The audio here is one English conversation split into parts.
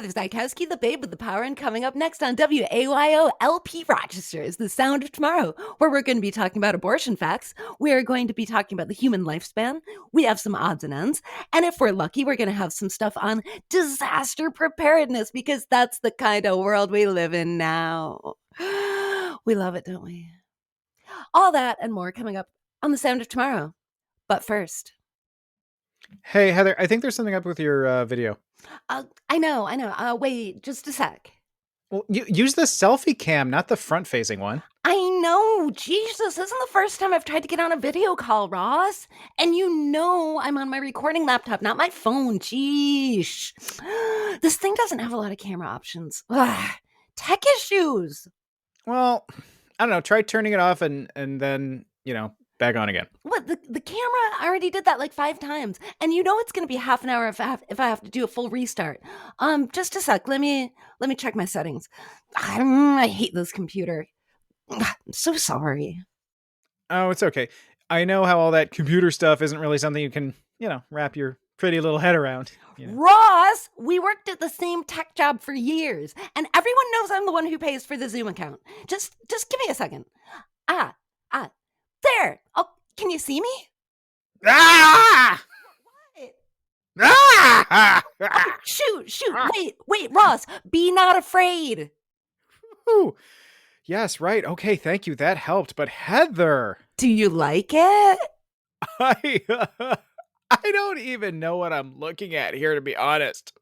Heather Zykowski, the babe with the power, and coming up next on WAYO LP Rochester is The Sound of Tomorrow, where we're going to be talking about abortion facts. We are going to be talking about the human lifespan. We have some odds and ends. And if we're lucky, we're going to have some stuff on disaster preparedness, because that's the kind of world we live in now. We love it, don't we? All that and more coming up on The Sound of Tomorrow. But first, Hey, Heather, I think there's something up with your video. I know. Wait, just a sec. Well, use the selfie cam, not the front-facing one. I know. Jesus, this isn't the first time I've tried to get on a video call, Ross. And you know I'm on my recording laptop, not my phone. Jeez. This thing doesn't have a lot of camera options. Ugh. Tech issues. Well, I don't know. Try turning it off and then, back on again. What, the camera? I already did that like 5 times. And you know it's going to be half an hour if I have to do a full restart. Just a sec. Let me check my settings. I hate this computer. I'm so sorry. Oh, it's okay. I know how all that computer stuff isn't really something you can, wrap your pretty little head around. Ross, we worked at the same tech job for years, and everyone knows I'm the one who pays for the Zoom account. Just give me a second. There. Oh, can you see me? Ah! What? Ah! Oh, shoot. Wait, Ross, be not afraid. Ooh. Yes, right. Okay, thank you. That helped. But Heather, Do you like it? I I don't even know what I'm looking at here, to be honest.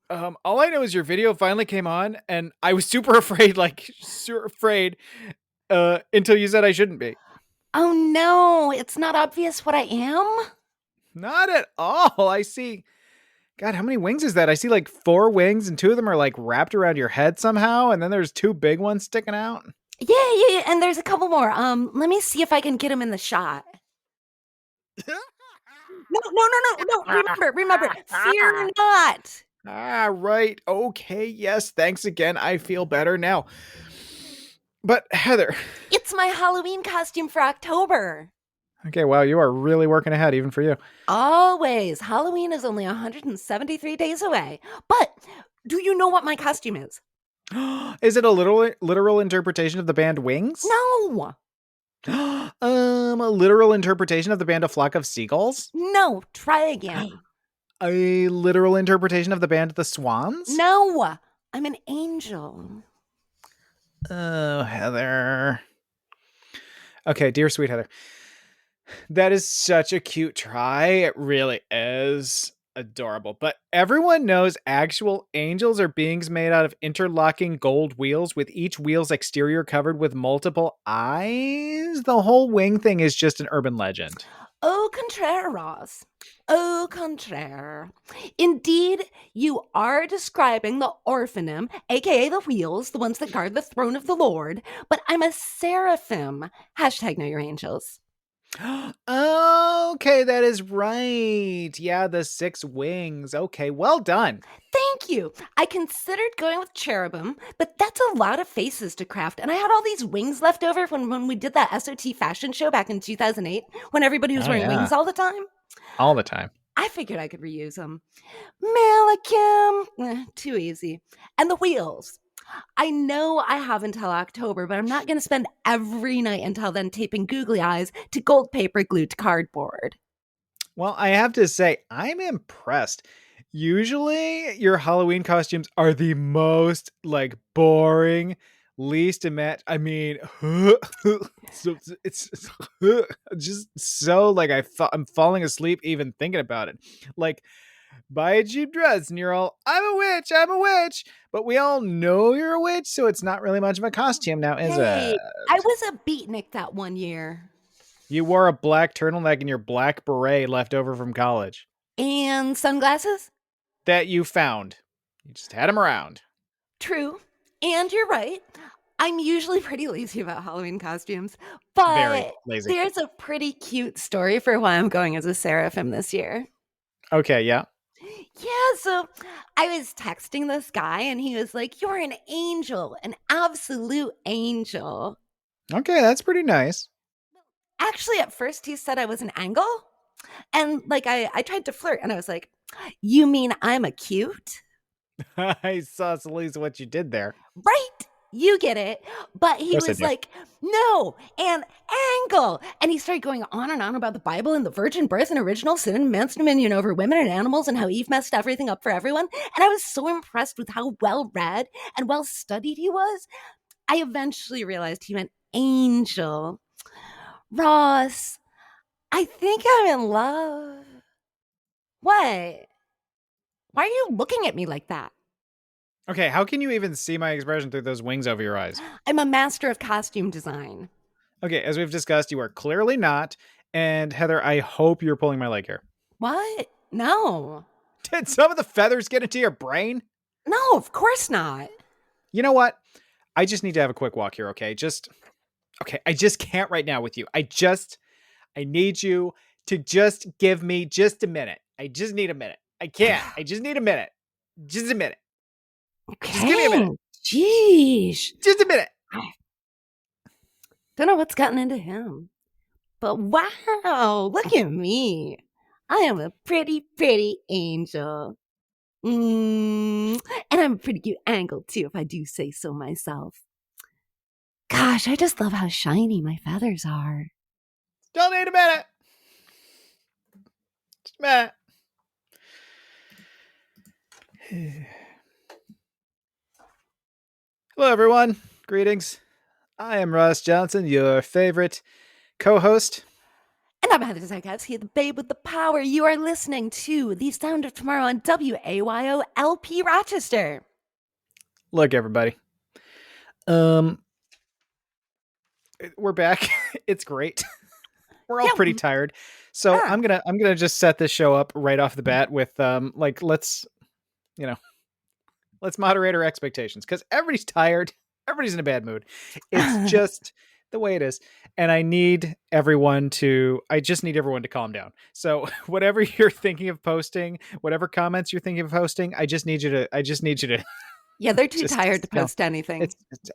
All I know is your video finally came on, and I was super afraid, until you said I shouldn't be. Oh no, it's not obvious what I am? Not at all. I see. God, how many wings is that? I see like 4 wings, and 2 of them are like wrapped around your head somehow, and then there's 2 big ones sticking out. Yeah, and there's a couple more. Let me see if I can get them in the shot. No. Remember. Fear not. Ah, right. Okay. Yes. Thanks again. I feel better now. But Heather. It's my Halloween costume for October. Okay. Wow. You are really working ahead, even for you. Always. Halloween is only 173 days away. But do you know what my costume is? Is it a literal interpretation of the band Wings? No. A literal interpretation of the band A Flock of Seagulls? No. Try again. A literal interpretation of the band The Swans? No. I'm an angel. Oh, Heather. Okay, dear sweet Heather. That is such a cute try. It really is adorable. But everyone knows actual angels are beings made out of interlocking gold wheels, with each wheel's exterior covered with multiple eyes. The whole wing thing is just an urban legend. Au contraire, Ross. Au contraire. Indeed, you are describing the orphanum, aka the wheels, the ones that guard the throne of the Lord, but I'm a seraphim. Hashtag know your angels. Okay, that is right. Yeah, the 6 wings. Okay, well done. Thank you. I considered going with cherubim, but that's a lot of faces to craft, and I had all these wings left over when we did that SOT fashion show back in 2008, when everybody was wearing wings all the time. All the time. I figured I could reuse them. Malachim, too easy. And the wheels. I know I have until October, but I'm not going to spend every night until then taping googly eyes to gold paper glued to cardboard. Well, I have to say, I'm impressed. Usually, your Halloween costumes are the most, boring, least imagined. I mean, so it's just so, I'm falling asleep even thinking about it. Buy a cheap dress and you're all, I'm a witch. But we all know you're a witch, so it's not really much of a costume now, is it? I was a beatnik that one year. You wore a black turtleneck and your black beret left over from college. And sunglasses? That you found. You just had them around. True. And you're right. I'm usually pretty lazy about Halloween costumes, but Very lazy. There's a pretty cute story for why I'm going as a seraphim this year. Okay, yeah. Yeah, so I was texting this guy and he was like, you're an angel, an absolute angel. Okay, that's pretty nice. Actually, at first he said I was an angle. And I tried to flirt and I was like, you mean I'm a cute? I saw Lisa what you did there. Right? You get it. But Of he course I was do. like, no, an angle. And he started going on and on about the Bible and the virgin birth and original sin and man's dominion over women and animals and how Eve messed everything up for everyone. And I was so impressed with how well read and well studied he was. I eventually realized he meant angel. Ross, I think I'm in love. What? Why are you looking at me like that? Okay, how can you even see my expression through those wings over your eyes? I'm a master of costume design. Okay, as we've discussed, you are clearly not. And Heather, I hope you're pulling my leg here. What? No. Did some of the feathers get into your brain? No, of course not. You know what? I just need to have a quick walk here, okay? Okay, I just can't right now with you. I need you to just give me just a minute. I just need a minute. I can't. I just need a minute. Just a minute. Just give me a Okay. minute. Jeez. Just a minute. Don't know what's gotten into him. But wow, look at me. I am a pretty, pretty angel. And I'm a pretty cute angle, too, if I do say so myself. Gosh, I just love how shiny my feathers are. Still need a minute. Just a minute. Hello, everyone. Greetings. I am Ross Johnson, your favorite co-host. And I'm Heather Zakowski, the babe with the power. You are listening to The Sound of Tomorrow on WAYO LP Rochester. Look, everybody. We're back. It's great. We're all pretty tired. So I'm gonna just set this show up right off the bat with let's moderate our expectations because everybody's tired. Everybody's in a bad mood. It's just the way it is. And I just need everyone to calm down. So whatever you're thinking of posting, whatever comments you're thinking of posting, I just need you to Yeah, they're too tired to post anything.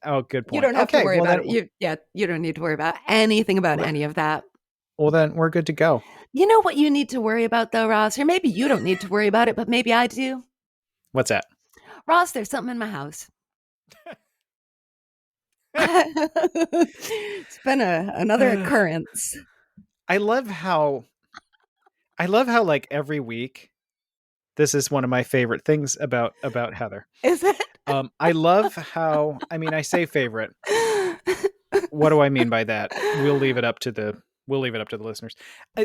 Oh, good point. You don't have to worry about it. You don't need to worry about anything about any of that. Well, then we're good to go. You know what you need to worry about, though, Ross? Or maybe you don't need to worry about it, but maybe I do. What's that? Ross, there's something in my house. It's been another occurrence. I love how like every week, this is one of my favorite things about Heather. Is it? I love how, I say favorite. What do I mean by that? We'll leave it up to the listeners.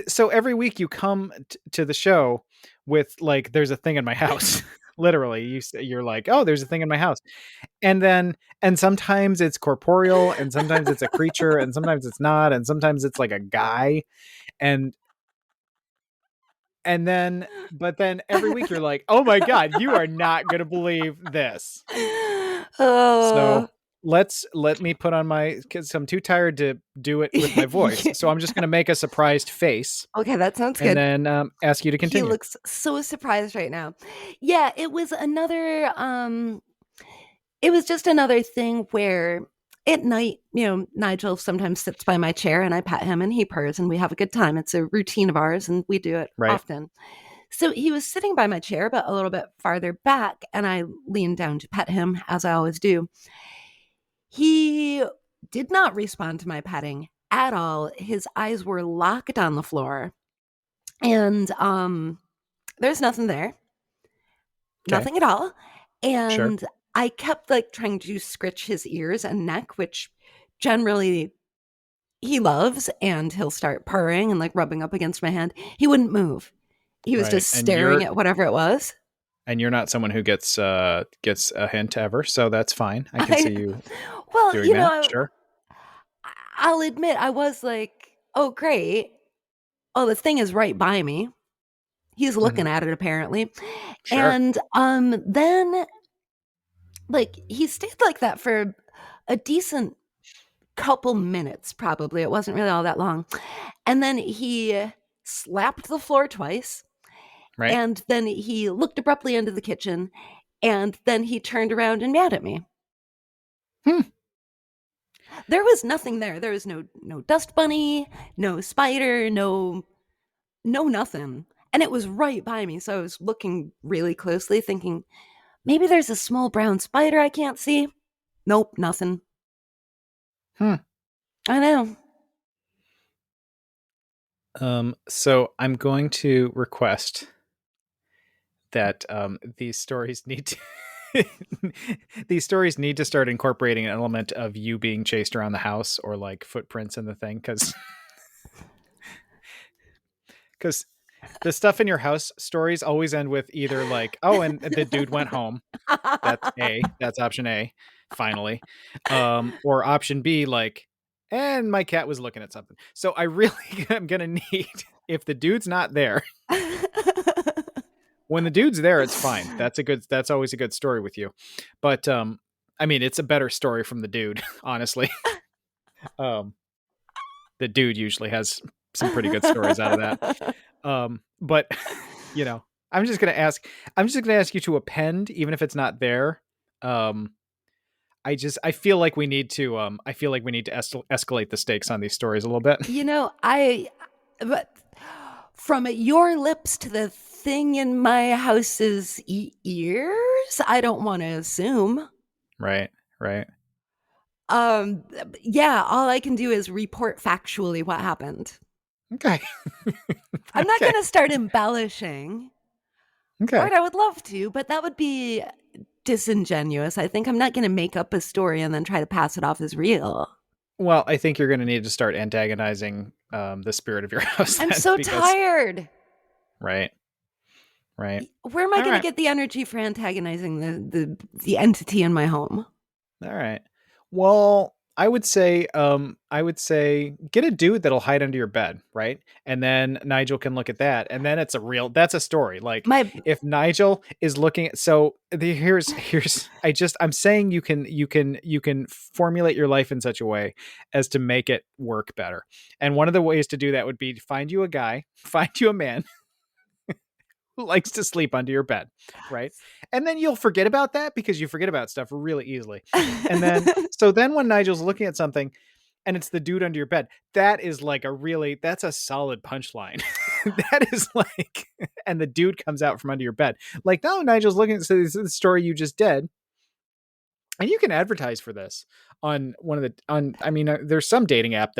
So every week you come to the show with like, there's a thing in my house. Literally, you're like, oh, there's a thing in my house. And sometimes it's corporeal, and sometimes it's a creature, and sometimes it's not, and sometimes it's like a guy. But then every week you're like, oh my God, you are not going to believe this. So let me put on because I'm too tired to do it with my voice. So I'm just going to make a surprised face. Okay, that sounds good. And then ask you to continue. He looks so surprised right now. Yeah, it was just another thing where at night, Nigel sometimes sits by my chair and I pet him and he purrs and we have a good time. It's a routine of ours and we do it often. So he was sitting by my chair, but a little bit farther back, and I leaned down to pet him, as I always do. He did not respond to my petting at all. His eyes were locked on the floor. And there's nothing there. Okay. Nothing at all. And sure. I kept like trying to scritch his ears and neck, which generally he loves, and he'll start purring and like rubbing up against my hand. He wouldn't move. He was just staring at whatever it was. And you're not someone who gets a hint ever, so that's fine. I can see you doing that. Sure. I'll admit I was like, oh, great. Oh, the thing is right by me. He's looking at it apparently. Sure. And then like he stayed like that for a decent couple minutes, probably. It wasn't really all that long. And then he slapped the floor twice. Right. And then he looked abruptly into the kitchen, and then he turned around and meowed at me. There was nothing there. There was no dust bunny, no spider, no nothing. And it was right by me. So I was looking really closely thinking, Maybe there's a small brown spider I can't see. Nope, nothing. Hmm. I know. So I'm going to request that these stories need to these stories need to start incorporating an element of you being chased around the house or like footprints in the thing because the stuff in your house stories always end with either like, oh, and the dude went home. That's option A, finally. Or option B, like, and my cat was looking at something. So I really am gonna need, if the dude's not there, when the dude's there, it's fine. That's always a good story with you. But I mean, it's a better story from the dude, honestly. Um, the dude usually has some pretty good stories out of that. But you know, I'm just gonna ask you to append, even if it's not there. Um, I feel like we need to escalate the stakes on these stories a little bit. But from your lips to the thing in my house's ears, I don't want to assume. Right, right. Um, yeah, all I can do is report factually what happened. Okay. I'm not Okay. going to start embellishing. Okay. Or I would love to, but that would be disingenuous. I think I'm not going to make up a story and then try to pass it off as real. Well, I think you're going to need to start antagonizing the spirit of your house I'm then, so because tired. right, right. Where am I All going to right, get the energy for antagonizing the entity in my home? all right. Well, I would say get a dude that'll hide under your bed, right? And then Nigel can look at that, and then that's a story. Like My if Nigel is looking at, here's I'm saying you can formulate your life in such a way as to make it work better. And one of the ways to do that would be to find you a guy, find you a man who likes to sleep under your bed, right? And then you'll forget about that because you forget about stuff really easily. And then, so then when Nigel's looking at something and it's the dude under your bed, that's a solid punchline. That is like, and the dude comes out from under your bed. Like, no, Nigel's looking at the story you just did. And you can advertise for this on there's some dating app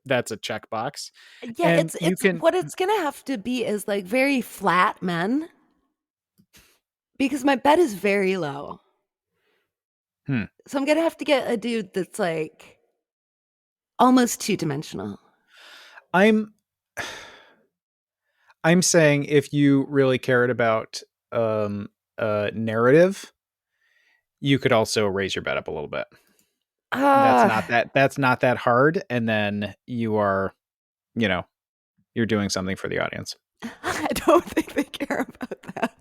that's a checkbox. yeah, And you it's can, what it's going to have to be is like very flat men because my bed is very low. hmm, So I'm going to have to get a dude that's like almost two-dimensional. I'm I'm saying if you really cared about um narrative, you could also raise your bet up a little bit. Ah, That's not that hard, and then you know, you're doing something for the audience. I don't think they care about that.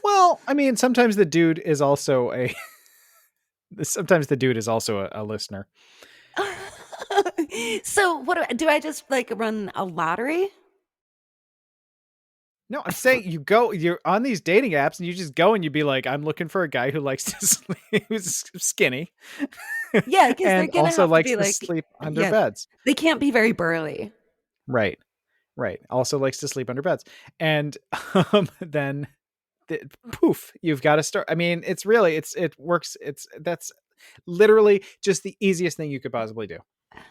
Well, I mean, sometimes the dude is also a listener. So what do I just like run a lottery? No, I'm saying you're on these dating apps and you just go and you'd be like, I'm looking for a guy who likes to sleep, who's skinny, Yeah, because they're and gonna also have to likes be to like, sleep under yeah, beds. they can't be very burly. Right. Right. Also likes to sleep under beds. And then poof, you've got to start. I mean, it works. That's literally just the easiest thing you could possibly do.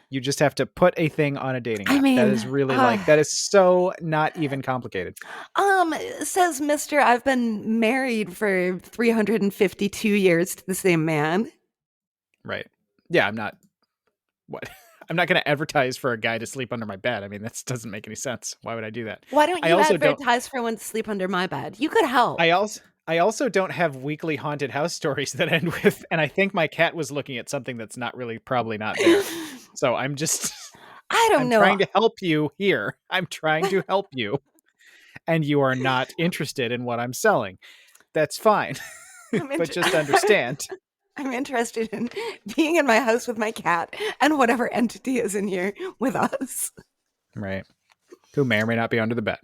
You just have to put a thing on a dating I app. That mean, is really that is so not even complicated. says Mister, I've been married for 352 years to the same man. Right. Yeah. What? I'm not going to advertise for a guy to sleep under my bed. I mean, that doesn't make any sense. Why would I do that? Why don't I you also don't advertise for one to sleep under my bed? You could help. I also don't have weekly haunted house stories that end with, and I think my cat was looking at something that's not really probably not there. So I'm just I don't I'm know. trying to help you here. I'm trying to help you, and you are not interested in what I'm selling. That's fine. I'm But inter- just understand. I'm interested in being in my house with my cat and whatever entity is in here with us. Right. Who may or may not be under the bed.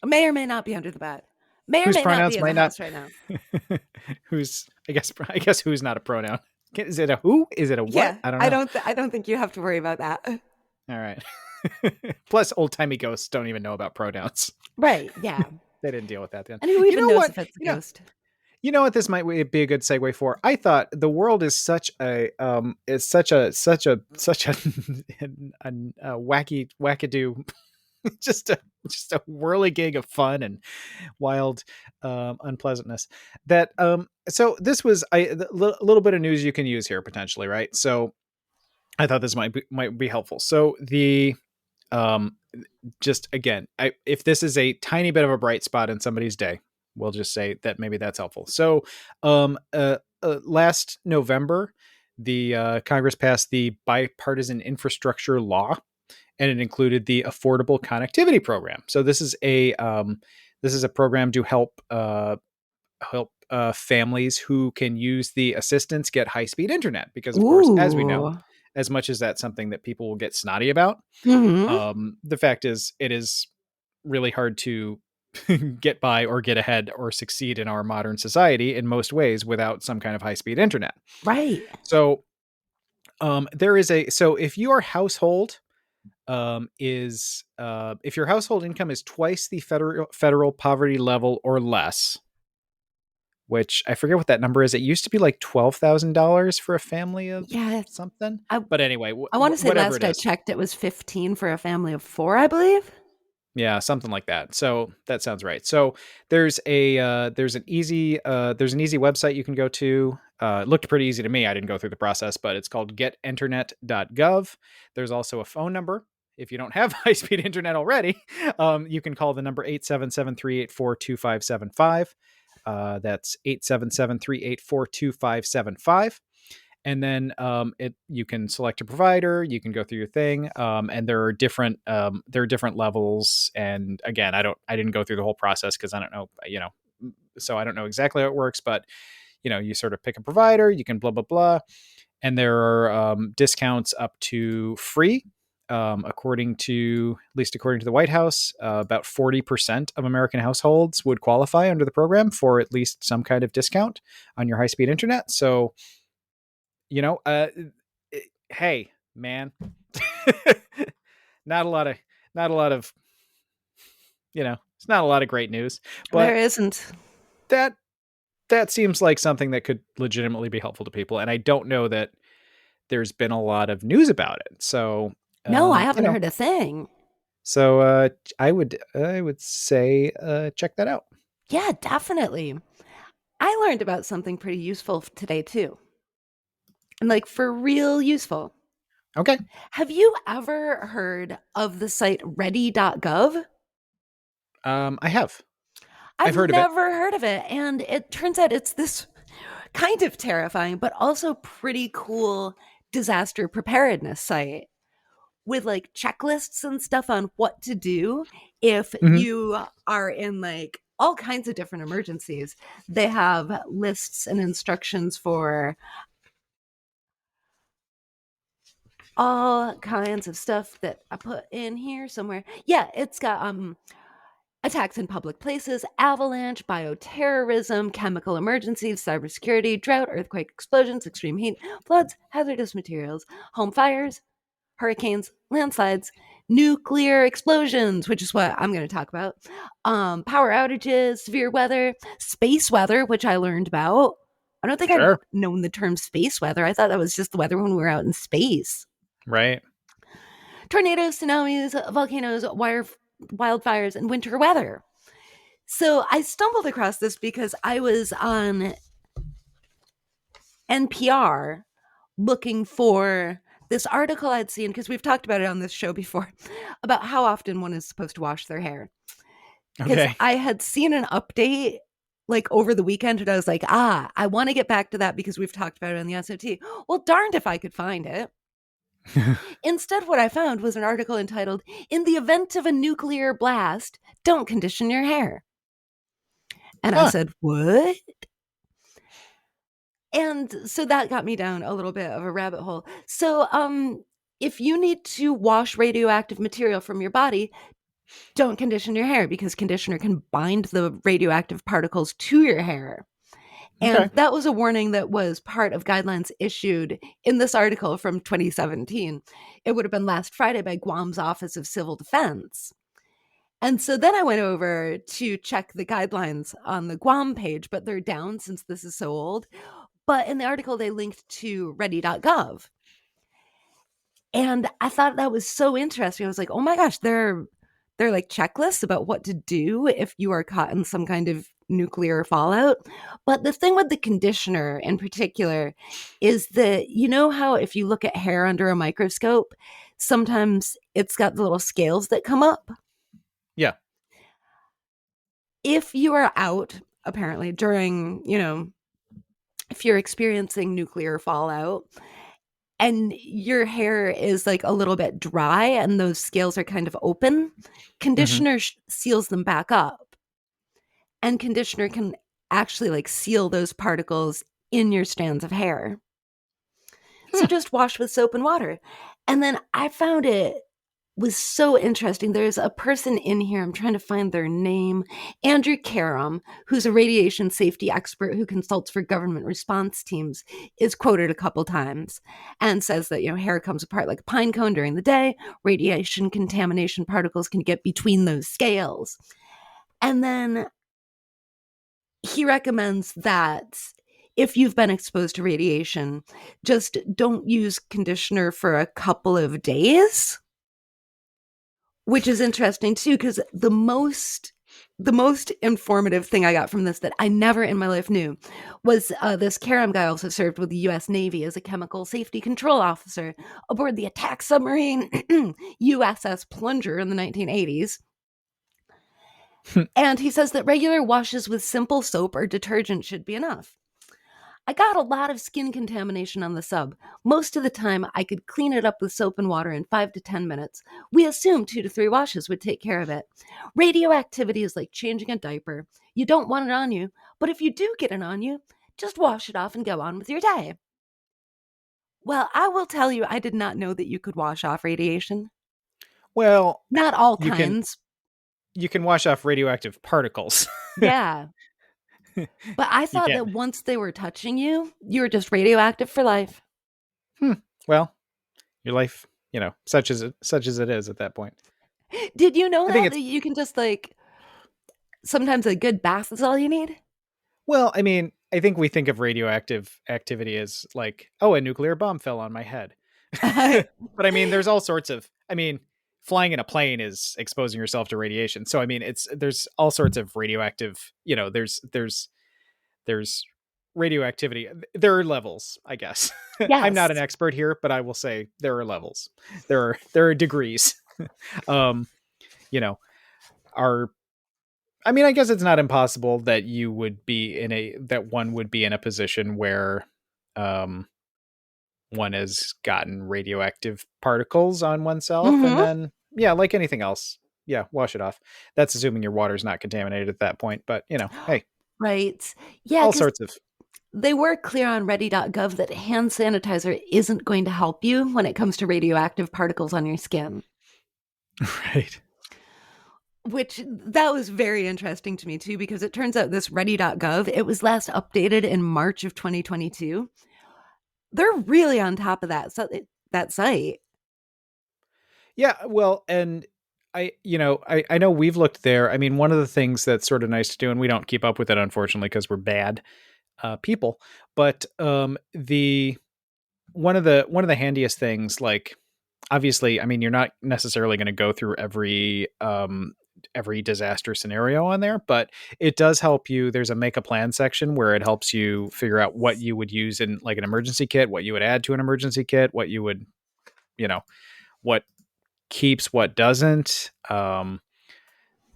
May or may not be under the bed. May or Whose may not be pronouns in the might not house right now. who's I guess who's not a pronoun. Is it a who? Is it a what? Yeah, I don't know. I don't think you have to worry about that. All right. Plus, old timey ghosts don't even know about pronouns. Right? Yeah. They didn't deal with that then. And who You even know knows what? if it's a You know, ghost? You know what this might be a good segue for? I thought the world is such a such a a wacky wackadoo, just a whirligig of fun and wild unpleasantness. That so this was a little bit of news you can use here potentially, right? So I thought this might be helpful. So the um just again, if this is a tiny bit of a bright spot in somebody's day, we'll just say that maybe that's helpful. So, last November, the Congress passed the bipartisan infrastructure law, and it included the Affordable Connectivity Program. So this is a program to help families who can use the assistance get high speed internet because, of course, as we know, Ooh. as much as that's something that people will get snotty about, Mm-hmm. the fact is, it is really hard to get by or get ahead or succeed in our modern society in most ways without some kind of high speed internet. Right. So, there is a so if your household is if your household income is twice the federal poverty level or less, which I forget what that number is. It used to be like $12,000 for a family of Yeah. something. I But anyway, I want to say whatever it last I is. checked, it was 15 for a family of four, I believe. Yeah, something like that. So that sounds right. So there's an easy website you can go to. It looked pretty easy to me. I didn't go through the process, but it's called getinternet.gov. There's also a phone number. If you don't have high speed internet already, you can call the number 877-384-2575. That's 877-384-2575. And then it you can select a provider, you can go through your thing, and there are different levels. And again, I didn't go through the whole process because I don't know, so I don't know exactly how it works. But you sort of pick a provider, you can blah blah blah, and there are discounts up to free. According to the White House, about 40% of American households would qualify under the program for at least some kind of discount on your high speed internet. So you know, uh, hey, man, not a lot of, not a lot of, it's not a lot of great news, There but isn't. that that seems like something that could legitimately be helpful to people. And I don't know that there's been a lot of news about it. So, No, I um, you haven't know, heard a thing. so I would say check that out. Yeah, definitely. I learned about something pretty useful today too. And like for real useful. Okay. Have you ever heard of the site ready.gov? I have. I've I've heard of it. never heard of it. And it turns out it's this kind of terrifying, but also pretty cool disaster preparedness site with like checklists and stuff on what to do if Hmm. you are in like all kinds of different emergencies. They have lists and instructions for all kinds of stuff that I put in here somewhere. Yeah, it's got attacks in public places, avalanche, bioterrorism, chemical emergencies, cybersecurity, drought, earthquake, explosions, extreme heat, floods, hazardous materials, home fires, hurricanes, landslides, nuclear explosions, which is what I'm going to talk about, power outages, severe weather, space weather, which I learned about. I don't think I'd Sure. known the term space weather. I thought that was just the weather when we were out in space. Right. Tornadoes, tsunamis, volcanoes, wildfires, and winter weather. So I stumbled across this because I was on NPR looking for this article I'd seen, because we've talked about it on this show before, about how often one is supposed to wash their hair. Because Okay. I had seen an update like over the weekend and I was like, I want to get back to that because we've talked about it on the SOT. Well, darned if I could find it. Instead, what I found was an article entitled, In the Event of a Nuclear Blast, Don't Condition Your Hair. And I Huh. said, What? And so that got me down a little bit of a rabbit hole. So, if you need to wash radioactive material from your body, don't condition your hair because conditioner can bind the radioactive particles to your hair. And Okay. that was a warning that was part of guidelines issued in this article from 2017. It would have been last Friday by Guam's Office of Civil Defense. And so then I went over to check the guidelines on the Guam page, but they're down since this is so old. But in the article, they linked to ready.gov. And I thought that was so interesting. I was like, oh my gosh, they're like checklists about what to do if you are caught in some kind of nuclear fallout. But the thing with the conditioner in particular is that you know how if you look at hair under a microscope, sometimes it's got the little scales that come up. Yeah. If you are out, apparently, during, if you're experiencing nuclear fallout, and your hair is like a little bit dry and those scales are kind of open, Hmm. conditioner seals them back up. And conditioner can actually like seal those particles in your strands of hair. So Hmm. just wash with soap and water. And then I found it was so interesting. There's a person in here, I'm trying to find their name, Andrew Karam, who's a radiation safety expert who consults for government response teams, is quoted a couple times and says that, hair comes apart like a pine cone during the day. Radiation contamination particles can get between those scales. And then he recommends that if you've been exposed to radiation, just don't use conditioner for a couple of days, which is interesting too, because the most informative thing I got from this that I never in my life knew was this Karam guy also served with the U.S. Navy as a chemical safety control officer aboard the attack submarine USS Plunger in the 1980s. And he says that regular washes with simple soap or detergent should be enough. I got a lot of skin contamination on the sub. Most of the time, I could clean it up with soap and water in 5 to 10 minutes. We assumed 2 to 3 washes would take care of it. Radioactivity is like changing a diaper. You don't want it on you, but if you do get it on you, just wash it off and go on with your day. Well, I will tell you, I did not know that you could wash off radiation. Well, Not all you can kinds. you can wash off radioactive particles. Yeah. But I You thought can't. that once they were touching you, you were just radioactive for life. Hmm. Well, your life, such as it is at that point. Did you know I think that it's that you can just like sometimes a good bath is all you need? well, I mean, I think we think of radioactive activity as like, oh, a nuclear bomb fell on my head. But I mean, there's all sorts of I mean, flying in a plane is exposing yourself to radiation. So I mean, there's all sorts of radioactive, there's radioactivity. There are levels, I guess. I'm not an Yes. expert here, but I will say there are levels. There are degrees. um, you know, are I mean, I guess it's not impossible that one would be in a position where um one has gotten radioactive particles on oneself and Mhm. then yeah, like anything else. Yeah, wash it off. That's assuming your water's not contaminated at that point, but hey, Right. Yeah, all because sorts of they were clear on ready.gov that hand sanitizer isn't going to help you when it comes to radioactive particles on your skin, right. which that was very interesting to me too, because it turns out this ready.gov, it was last updated in March of 2022. They're really on top of that site. Yeah, well, and I know we've looked there. I mean, one of the things that's sort of nice to do, and we don't keep up with it unfortunately because we're bad people. But the one of the handiest things, like obviously, I mean, you're not necessarily going to go through every disaster scenario on there, but it does help you. There's a make a plan section where it helps you figure out what you would use in like an emergency kit, what you would add to an emergency kit, what you would, you know, what keeps, what doesn't.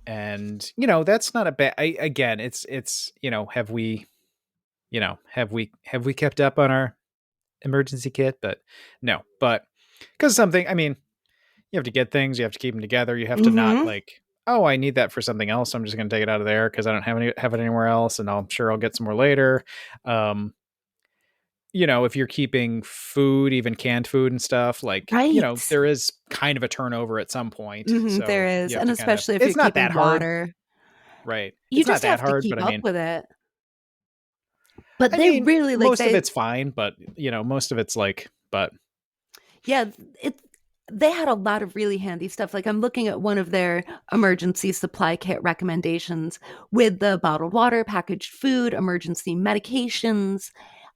And that's not a bad. Again, it's have we kept up on our emergency kit? But no, but because something, I mean, you have to get things, you have to keep them together, you have to not Mhm. like, oh, I need that for something else, so I'm just going to take it out of there because I don't have it anywhere else, and I'm sure I'll get some more later. Um, if you're keeping food, even canned food and stuff, like, Right. there is kind of a turnover at some point. There So is, you have and to kind of, especially if you're it's not keeping that hard, water. right? You It's not just that have to hard, but keep I up mean, with it. But I they mean, really like most of they it's fine, but most of it's like, but yeah, it they had a lot of really handy stuff. Like I'm looking at one of their emergency supply kit recommendations with the bottled water, packaged food, emergency medications,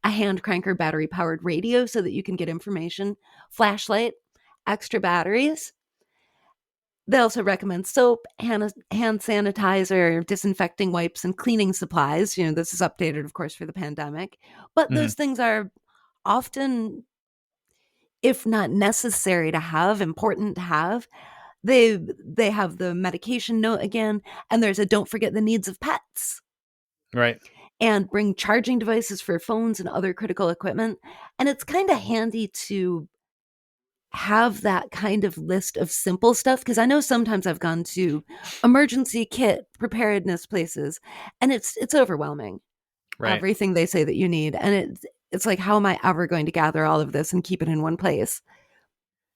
a hand crank or battery powered radio so that you can get information, flashlight, extra batteries. They also recommend soap, hand sanitizer, disinfecting wipes, and cleaning supplies. This is updated, of course, for the pandemic. But Mhm. those things are often, if not necessary to have, important to have. They have the medication note again, and there's a don't forget the needs of pets, Right. and bring charging devices for phones and other critical equipment. And it's kind of handy to have that kind of list of simple stuff, because I know sometimes I've gone to emergency kit preparedness places and it's overwhelming, Right. everything they say that you need, and it's like, how am I ever going to gather all of this and keep it in one place?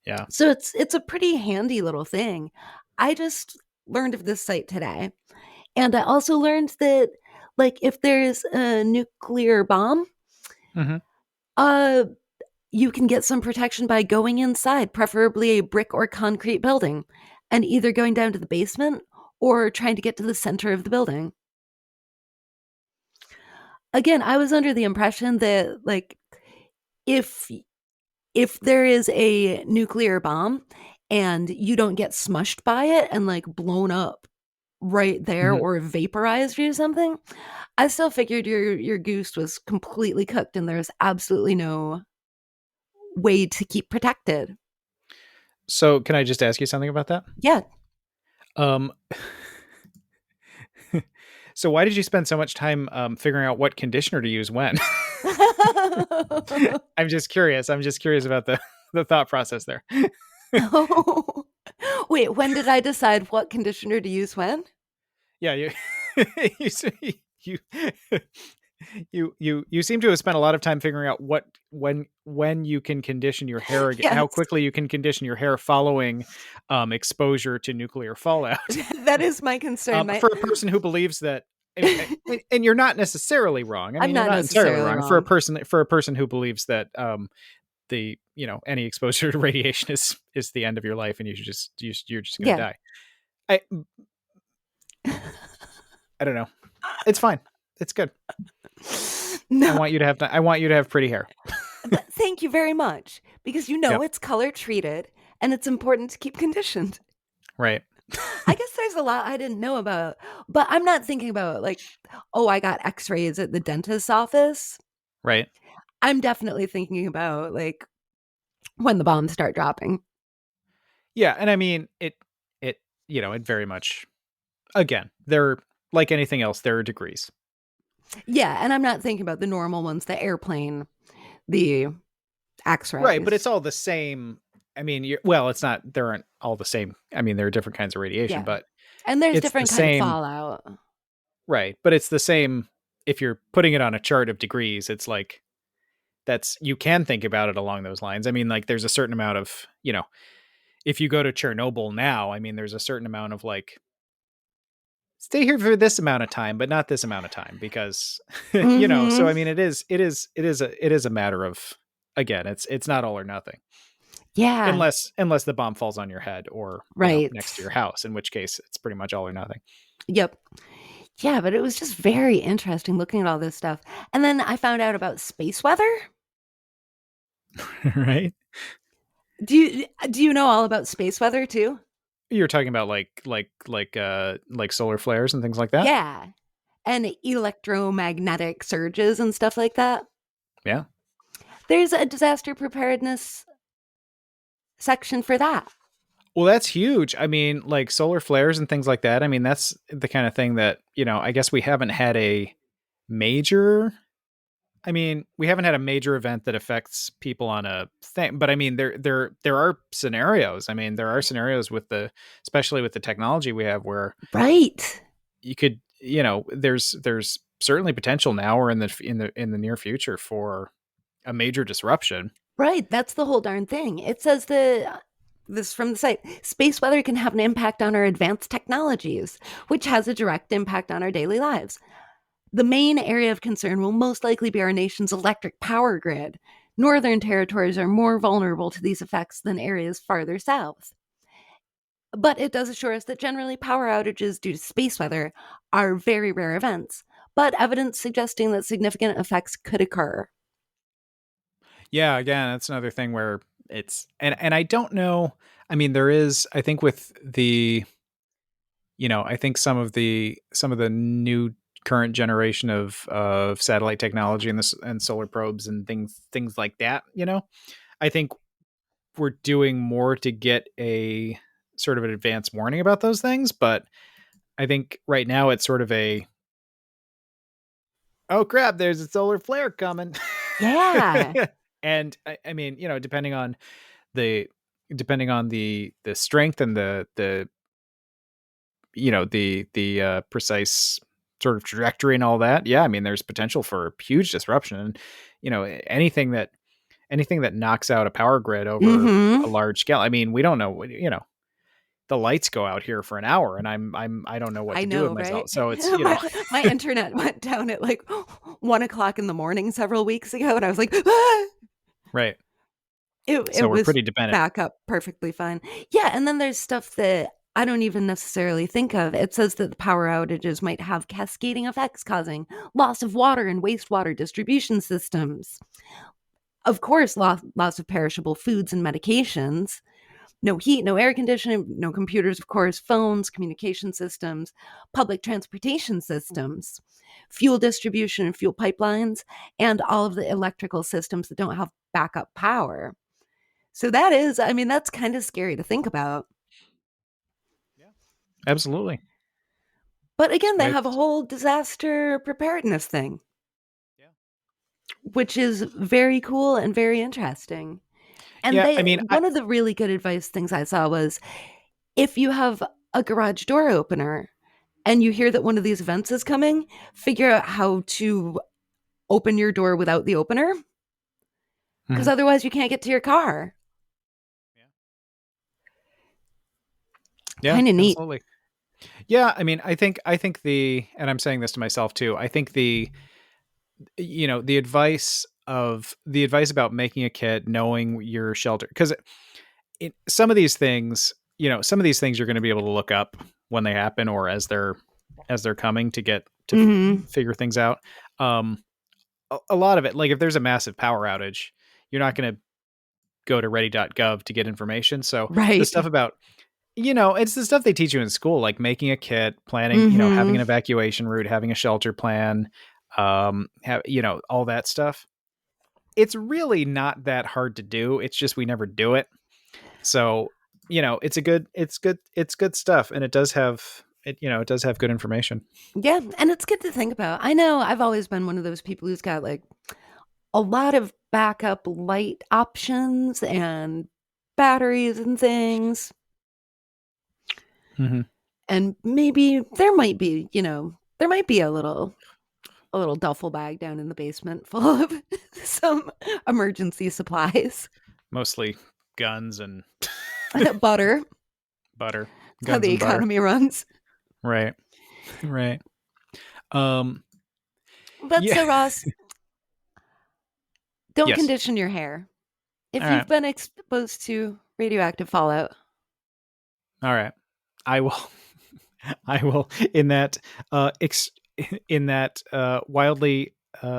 Yeah. So it's a pretty handy little thing. I just learned of this site today. And I also learned that, like, if there's a nuclear bomb, Mhm. uh you can get some protection by going inside, preferably a brick or concrete building, and either going down to the basement or trying to get to the center of the building. Again, I was under the impression that, like, if if there is a nuclear bomb and you don't get smushed by it and like blown up right there Mhm. or vaporized or something, I still figured your goose was completely cooked and there's absolutely no way to keep protected. So, can I just ask you something about that? Yeah. Um, so why did you spend so much time, figuring out what conditioner to use when? I'm just curious. I'm just curious about the the thought process there. Oh. Wait, when did I decide what conditioner to use when? Yeah, you you s you you seem to have spent a lot of time figuring out what when you can condition your hair again, how Yes. quickly you can condition your hair following, exposure to nuclear fallout. That is my concern. My For a person who believes that, and you're not necessarily wrong. I I'm mean, you're not not entirely necessarily wrong. wrong. For a person who believes that, the any exposure to radiation is the end of your life, and you're just gonna Yeah. die. I I don't know. It's fine. It's good. No, I want you to have pretty hair. thank you very much, because Yep. it's color treated and it's important to keep conditioned. Right. I guess there's a lot I didn't know about, but I'm not thinking about, like, oh, I got x-rays at the dentist's office. Right. I'm definitely thinking about, like, when the bombs start dropping. Yeah, and I mean it it very much, again, there, like anything else, there are degrees. Yeah, and I'm not thinking about the normal ones, the airplane, the Right, but it's x-rays. all the same. I mean, well, it's not, there aren't all the same. I mean, there are different kinds of radiation, Yeah. but And there's it's the different kind of same. fallout. Right, but it's the same. If you're putting it on a chart of degrees, it's like, that's, you can think about it along those lines. I mean, like, there's a certain amount of, if you go to Chernobyl now, I mean, there's a certain amount of, like, stay here for this amount of time, but not this amount of time, because so Mhm. I mean, it is a matter of, again, it's not all or nothing. Yeah, Unless the bomb falls on your head, or, right. next to your house, in which case it's pretty much all or nothing. Yep. Yeah, but it was just very interesting looking at all this stuff. And then I found out about space weather. Right? Do you know all about space weather too? You're talking about, like solar flares and things like that? Yeah. And electromagnetic surges and stuff like that. Yeah. There's a disaster preparedness section for that. Well, that's huge. I mean, like solar flares and things like that. I mean, that's the kind of thing that, I guess we haven't had a major we haven't had a major event that affects people on a thing, but I mean, there are scenarios. I mean, there are scenarios with especially with the technology we have, where Right. you could, there's certainly potential now, or in the near future, for a major disruption. Right. That's the whole darn thing. It says this from the site. Space weather can have an impact on our advanced technologies, which has a direct impact on our daily lives. The main area of concern will most likely be our nation's electric power grid. Northern territories are more vulnerable to these effects than areas farther south. But it does assure us that generally power outages due to space weather are very rare events, but evidence suggesting that significant effects could occur. Yeah, again, that's another thing where it's and I don't know. I mean, there is. I think with the I think some of the new current generation of satellite technology and this and solar probes and things like that. I think we're doing more to get a sort of an advanced warning about those things, but I think right now it's sort of a oh crap, there's a solar flare coming. Yeah. And I mean, the depending on the strength and the precise sort of trajectory and all that. Yeah, I mean, there's potential for huge disruption. And anything that knocks out a power grid over Mm-hmm. a large scale. I mean, we don't know. The lights go out here for an hour, and I don't know what I to do with know, right? myself. So it's my internet went down at like 1 o'clock in the morning several weeks ago, and I was like, ah! right. It So we're was pretty dependent. back up perfectly fine. Yeah, and then there's stuff that I don't even necessarily think of. It says that the power outages might have cascading effects, causing loss of water and wastewater distribution systems. Of course, loss of perishable foods and medications. No heat, no air conditioning, no computers, of course, phones, communication systems, public transportation systems, fuel distribution and fuel pipelines, and all of the electrical systems that don't have backup power. So that is, I mean, that's kind of scary to think about. Yeah, absolutely. But It's again, they right. have a whole disaster preparedness thing, Yeah. which is very cool and very interesting. And Yeah. they I mean, one of the really good advice things I saw was if you have a garage door opener and you hear that one of these events is coming, figure out how to open your door without the opener because mhm. otherwise you can't get to your car. Yeah, Kind of neat. absolutely. Yeah, I mean, I think and I'm saying this to myself too. I think the advice about making a kit, knowing your shelter, because some of these things you're going to be able to look up when they happen or as they're coming to get to Mm-hmm. figure things out. Um, a lot of it, like if there's a massive power outage, you're not going to go to ready.gov to get information. So the Right. stuff about it's the stuff they teach you in school, like making a kit, planning, having Mm-hmm. an evacuation route, having a shelter plan, all that stuff. It's really not that hard to do. It's just we never do it. So, it's good stuff. And it does have good information. Yeah, and it's good to think about. I know I've always been one of those people who's got like a lot of backup light options and batteries and things. Hmm. And maybe there might be a little duffel bag down in the basement full of some emergency supplies. Mostly guns and Butter. butter, That's how guns the and butter. economy runs. Right. Right. Um, But yeah. so Ross, don't Yes. condition your hair. All If right. you've been exposed to radioactive fallout, All right. I will. I will in that wildly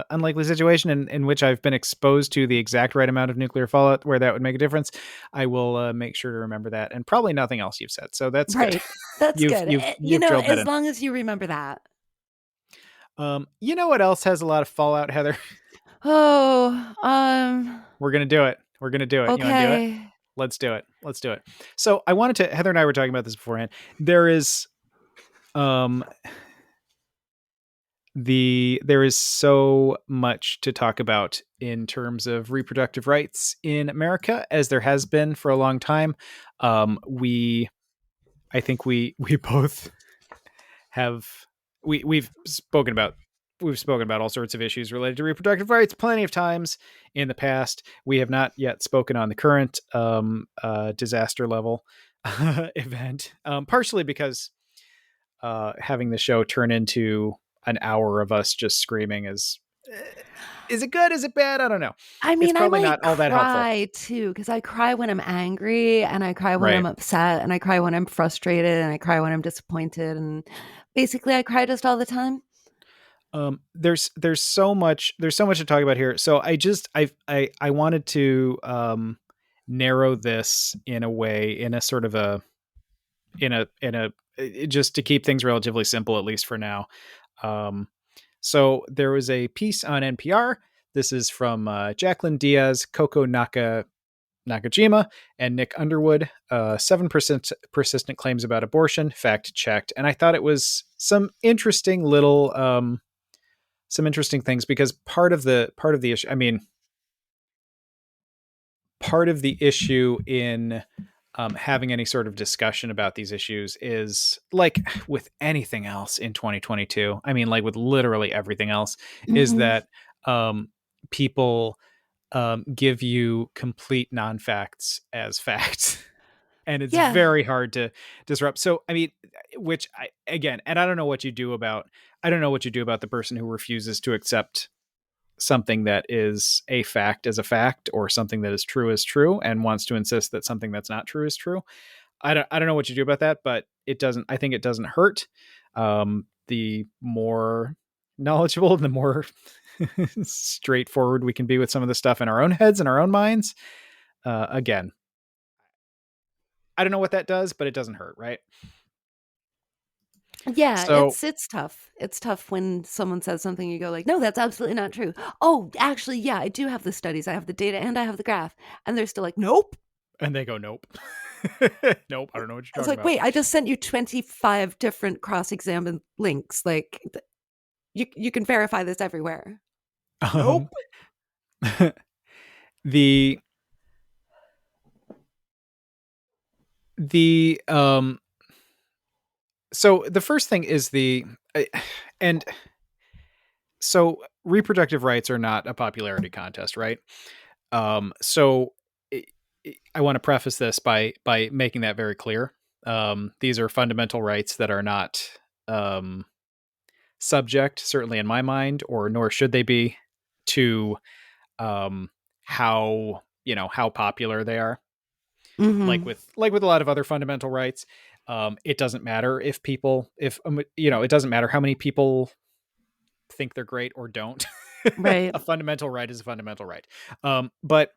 unlikely situation in which I've been exposed to the exact right amount of nuclear fallout where that would make a difference. I will make sure to remember that, and probably nothing else you've said. So that's good. right? That's you've good. you've you've drilled that As in. long as you remember that. You know what else has a lot of fallout, Heather? Oh, We're gonna do it. We're gonna do it. You want to do it? okay. Let's do it. Let's do it. So I wanted to. Heather and I were talking about this beforehand. There is um there is so much to talk about in terms of reproductive rights in America, as there has been for a long time. We I think we both have we've spoken about all sorts of issues related to reproductive rights plenty of times in the past. We have not yet spoken on the current disaster level event, partially because having the show turn into an hour of us just screaming is Is it good? Is it bad? I don't know. I It's mean, I probably might not all that helpful. cry too, because I cry when I'm angry and I cry when I'm Right. upset and I cry when I'm frustrated and I cry when I'm disappointed. And basically, I cry just all the time. There's so much to talk about here. So I wanted to narrow this in a way, in a sort of a in a just to keep things relatively simple, at least for now. Um, so there was a piece on NPR. This is from Jacqueline Diaz, Nakajima, and Nick Underwood. 7% persistent claims about abortion, fact checked. And I thought it was some interesting things, because part of the issue, I mean, part of the issue in having any sort of discussion about these issues is, like with anything else in 2022, I mean, like with literally everything else, is Hmm. that um, people give you complete non-facts as facts. And it's Yeah. very hard to disrupt. So, I mean, which I, again, and I don't know what you do about the person who refuses to accept something that is a fact as a fact, or something that is true, and wants to insist that something that's not true is true. I don't know what you do about that, but I think it doesn't hurt. The more knowledgeable, the more straightforward we can be with some of the stuff in our own heads and our own minds. Again, I don't know what that does, but it doesn't hurt, right? Yeah, So, it's tough. It's tough when someone says something you go like, "No, that's absolutely not true." Oh, actually, yeah, I do have the studies. I have the data and I have the graph. And they're still like, "Nope." and they go, nope. Nope, I don't know what I you're was talking like, about. "Wait, I just sent you 25 different cross-examined links. Like you can verify this everywhere." Um, Nope. the the so the first thing is uh, and so reproductive rights are not a popularity contest, right? So I I want to preface this by making that very clear. These are fundamental rights that are not um, subject, certainly in my mind, or nor should they be, to um, how popular they are. Mhm. Like with a lot of other fundamental rights, it doesn't matter if it doesn't matter how many people think they're great or don't. Right. A fundamental right is a fundamental right. But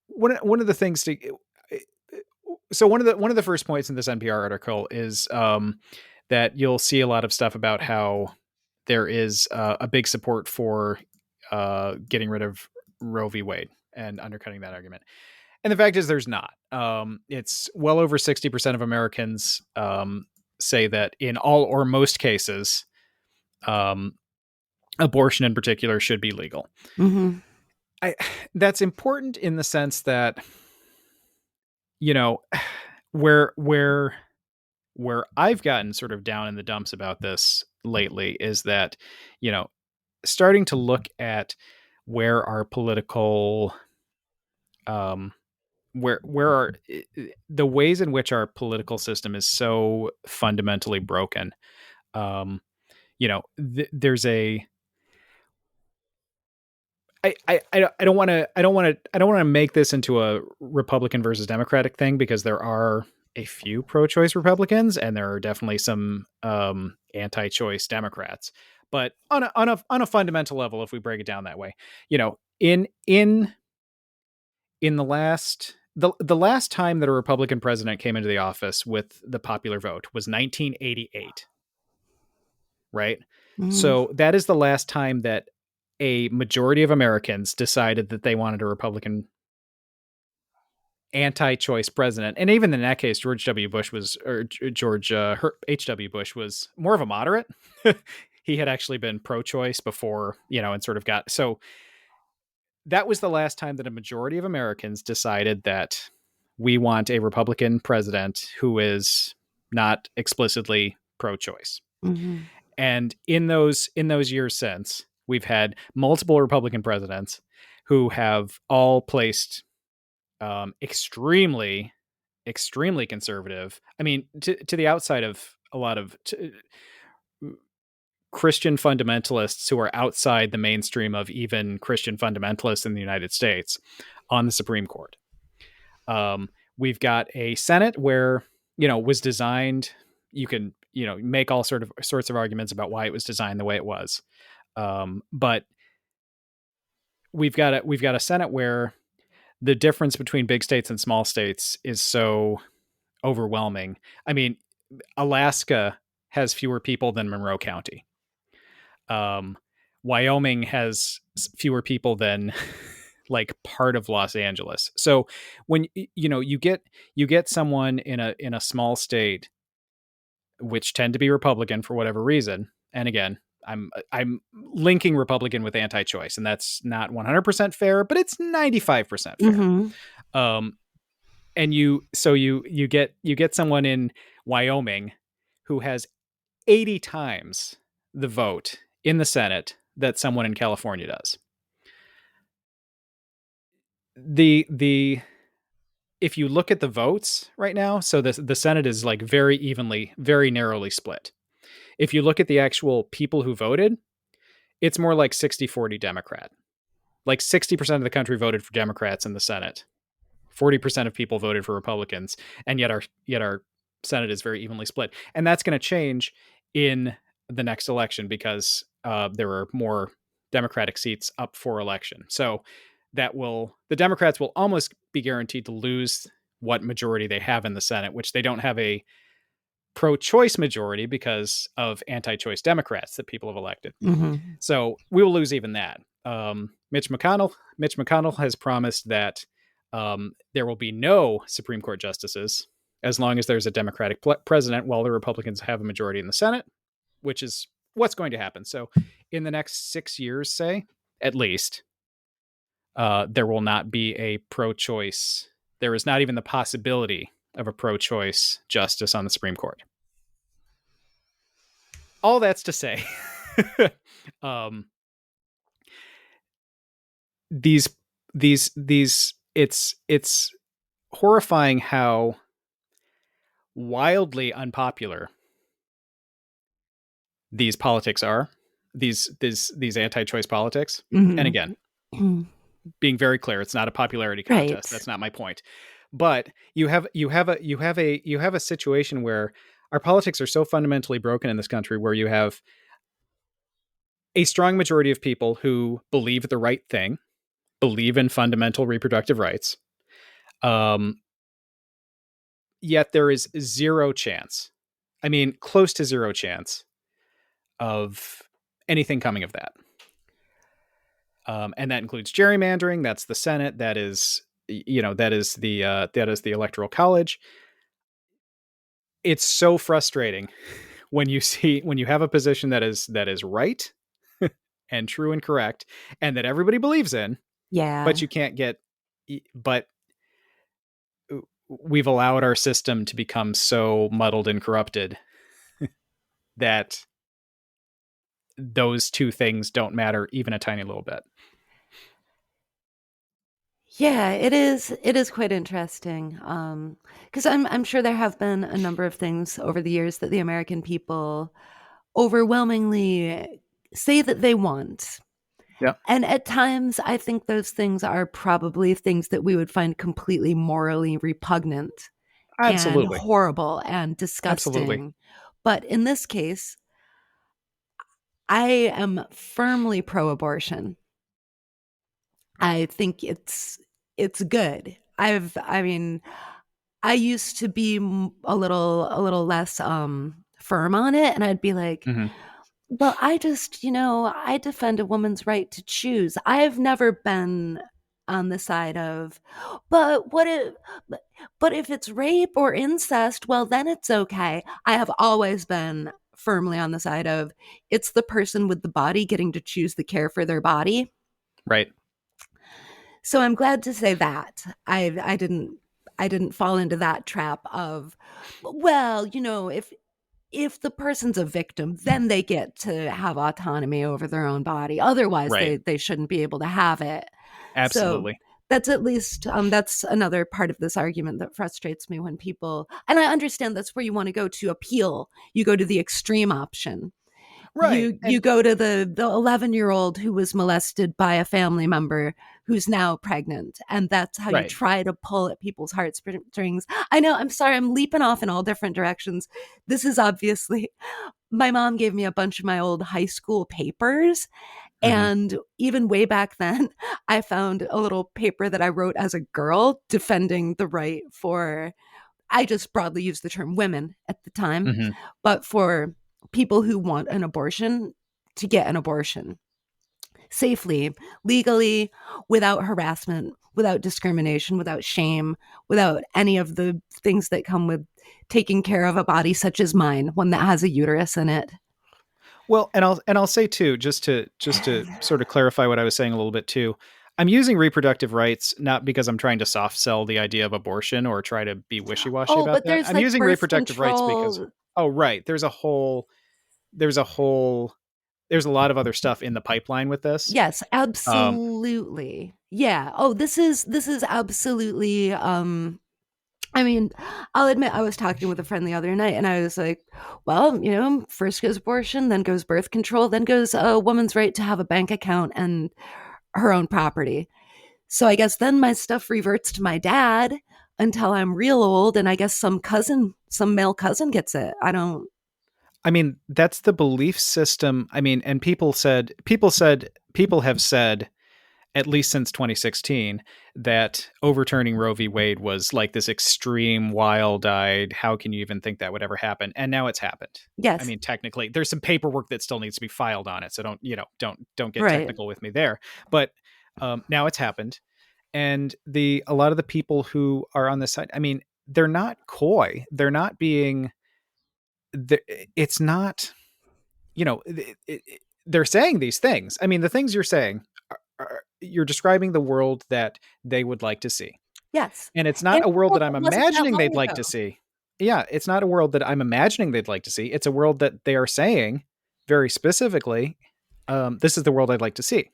one of the things to so one of the first points in this NPR article is that you'll see a lot of stuff about how there is a big support for getting rid of Roe v. Wade and undercutting that argument. And the fact is, there's not. It's well over 60% of Americans say that in all or most cases, um, abortion in particular should be legal. Mhm. I, that's important in the sense that, you know, where where where I've gotten sort of down in the dumps about this lately is that, you know, starting to look at where our political um where our the ways in which our political system is so fundamentally broken. um there's a I don't want to make this into a Republican versus Democratic thing, because there are a few pro-choice Republicans and there are definitely some anti-choice Democrats. But on a fundamental level, if we break it down that way, you know, in the last time that a Republican president came into the office with the popular vote was 1988, right? Mhm. So that is the last time that a majority of Americans decided that they wanted a Republican anti-choice president. And even in that case, George W. Bush was, or George H.W. Bush was more of a moderate. He had actually been pro-choice before, and sort of got so that was the last time that a majority of Americans decided that we want a Republican president who is not explicitly pro-choice. Mhm. And in those years since, we've had multiple Republican presidents who have all placed extremely, extremely conservative. I mean, to the outside of a lot of Christian fundamentalists who are outside the mainstream of even Christian fundamentalists in the United States on the Supreme Court. We've got a Senate where, was designed. You can, make all sorts of arguments about why it was designed the way it was. But we've got a Senate where the difference between big states and small states is so overwhelming. I mean, Alaska has fewer people than Monroe County. Wyoming has fewer people than like part of Los Angeles. So when you get someone in a small state, which tend to be Republican for whatever reason, and again, I'm linking Republican with anti-choice, and that's not 100% fair, but it's 95% fair. Mm-hmm. And you get someone in Wyoming who has 80 times the vote in the Senate that someone in California does. The If you look at the votes right now, so the Senate is like very evenly, very narrowly split. If you look at the actual people who voted, it's more like 60-40 Democrat. Like 60% of the country voted for Democrats in the Senate. 40% of people voted for Republicans, and yet our Senate is very evenly split. And that's going to change in the next election because there are more Democratic seats up for election. So the Democrats will almost be guaranteed to lose what majority they have in the Senate, which they don't have a pro-choice majority because of anti-choice Democrats that people have elected. Mm-hmm. So we will lose even that. Mitch McConnell has promised that there will be no Supreme Court justices as long as there's a Democratic president, while the Republicans have a majority in the Senate, which is what's going to happen. So in the next 6 years, say, at least, there will not be a pro-choice. There is not even the possibility of a pro-choice justice on the Supreme Court. All that's to say, it's horrifying how wildly unpopular these politics are, these anti-choice politics. Mm-hmm. And again, being very clear, it's not a popularity contest. Right. That's not my point. But you have a situation where our politics are so fundamentally broken in this country, where you have a strong majority of people who believe the right thing, believe in fundamental reproductive rights. Yet there is zero chance. I mean, close to zero chance of anything coming of that. And that includes gerrymandering. That's the Senate. That is the Electoral College. It's so frustrating when you have a position that is right and true and correct, and that everybody believes in. Yeah. But you can't get. But we've allowed our system to become so muddled and corrupted that those two things don't matter even a tiny little bit. Yeah, it is. It is quite interesting because I'm sure there have been a number of things over the years that the American people overwhelmingly say that they want. Yeah. And at times, I think those things are probably things that we would find completely morally repugnant and Absolutely. horrible and disgusting. Absolutely. But in this case, I am firmly pro-abortion. I think it's good. I mean, I used to be a little less firm on it, and I'd be like, Mm-hmm. well, I defend a woman's right to choose. I've never been on the side of, but but if it's rape or incest, well, then it's okay. I have always been firmly on the side of it's the person with the body getting to choose the care for their body. Right. So I'm glad to say that I didn't fall into that trap of, well, if the person's a victim, then they get to have autonomy over their own body. Otherwise, Right. they shouldn't be able to have it. So Absolutely. that's at least that's another part of this argument that frustrates me when people, and I understand that's where you want to go to appeal. You go to the extreme option. Right. You go to the 11-year-old who was molested by a family member who's now pregnant, and that's how you Right. try to pull at people's heartstrings. I know, I'm sorry, I'm leaping off in all different directions. This is obviously, my mom gave me a bunch of my old high school papers, Hmm. and even way back then, I found a little paper that I wrote as a girl defending the right for, I just broadly use the term women at the time, Hmm. but for people who want an abortion to get an abortion safely, legally, without harassment, without discrimination, without shame, without any of the things that come with taking care of a body such as mine, one that has a uterus in it. Well, and I'll say too, just to sort of clarify what I was saying a little bit too. I'm using reproductive rights not because I'm trying to soft sell the idea of abortion or try to be wishy-washy Oh, about but that. there's I'm like using birth reproductive rights because, control. oh right, there's a whole there's a lot of other stuff in the pipeline with this. Yes, Um, absolutely. Yeah. Oh, this is absolutely I mean, I'll admit I was talking with a friend the other night and I was like, well, first goes abortion, then goes birth control, then goes a woman's right to have a bank account and her own property. So I guess then my stuff reverts to my dad until I'm real old and I guess some male cousin gets it. I don't. I mean, that's the belief system. I mean, and people have said at least since 2016 that overturning Roe v. Wade was like this extreme, wild-eyed, how can you even think that would ever happen? And now it's happened. I Yes. mean, technically, there's some paperwork that still needs to be filed on it, so don't get Right. technical with me there. But now it's happened, and a lot of the people who are on this side, I mean, they're not coy. They're not being. It's not. They're saying these things. I mean, the things you're saying you're describing the world that they would like to see. Yes. And it's In not a a world world that I'm that wasn't that imagining long they'd like to ago. see. Yeah, it's not a world that I'm imagining they'd like to see. It's a world that they are saying very specifically, this is the world I'd like to see.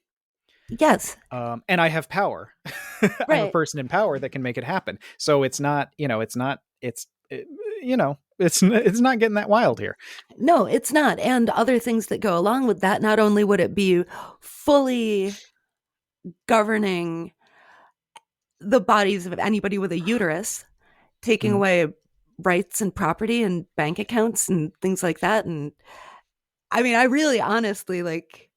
Yes. And I have power. I'm a Right. person in power that can make it happen. So it's not, it's not, it's not getting that wild here. No, it's not. And other things that go along with that, not only would it be fully governing the bodies of anybody with a uterus, taking Mhm. away rights and property and bank accounts and things like that. And I mean, I really honestly like